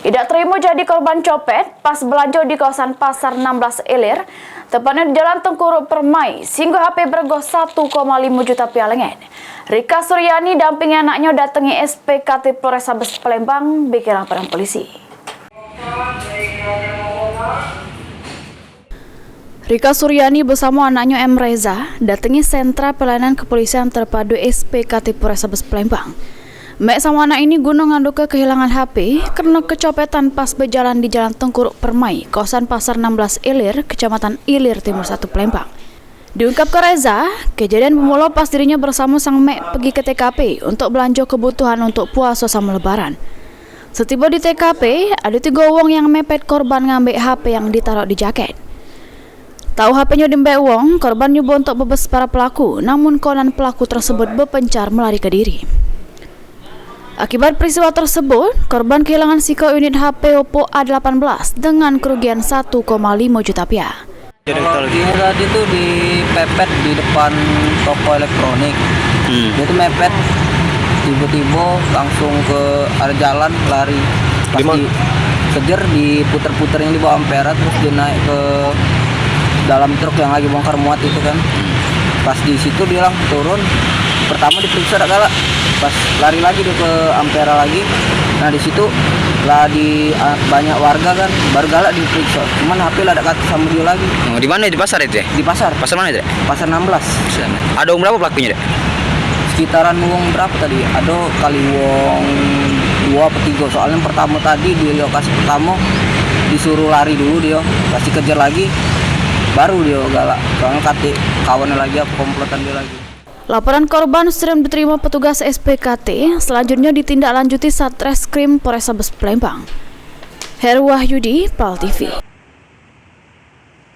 Tidak terima jadi korban copet pas belanja di kawasan Pasar 16 Ilir, tepatnya di Jalan Tengkuruk Permai, sehingga HP bergo 1,5 juta pialengan. Rika Suryani dampingi anaknya datangi SPKT Polrestabes Palembang bagi laporan polisi. Rika Suryani bersama anaknya M. Reza datangi sentra pelayanan kepolisian terpadu SPKT Polrestabes Palembang. Mek sama anak ini guna nganduka kehilangan HP karena kecopetan pas berjalan di Jalan Tengkuruk Permai, kawasan Pasar 16 Ilir, Kecamatan Ilir Timur 1 Palembang. Diungkap ke Reza, kejadian bermula pas dirinya bersama sang Mek pergi ke TKP untuk belanja kebutuhan untuk puasa sama lebaran. Setiba di TKP, ada 3 wong yang mepet korban ngambil HP yang ditaruh di jaket. Tahu HP-nya dimbek wong, korban nyoba untuk bebas para pelaku, namun konon pelaku tersebut berpencar melari ke diri. Akibat peristiwa tersebut, korban kehilangan siko unit HP Oppo A18 dengan kerugian 1,5 juta rupiah. Ini tadi tuh dipepet di depan toko elektronik. Dia tuh mepet, tiba-tiba langsung ke arah jalan lari. Pas dikejar diputer-puterin di bawah Ampera, terus dia naik ke dalam truk yang lagi bongkar muat itu kan. Pas di situ dia langsung turun. Pertama diperiksa tak galak, pas lari lagi dia ke Ampera lagi. Nah di situ lah banyak warga kan, baru galak diperiksa. Cuman HP lah ada kata sama dia lagi. Oh, di mana, di pasar itu ya? Di pasar. Pasar mana itu? Pasar 16. Ada umur berapa pelakunya, Dek? Sekitaran wong berapa tadi? Ada kali wong 2 atau 3. Soalnya pertama tadi di lokasi pertama disuruh lari dulu dia, pasti kejar lagi, baru dia galak. Soalnya kata kawannya lagi apa komplotan dia lagi. Laporan korban sudah diterima petugas SPKT, selanjutnya ditindaklanjuti Satreskrim Polrestabes Palembang. Heru Wahyudi, PAL TV.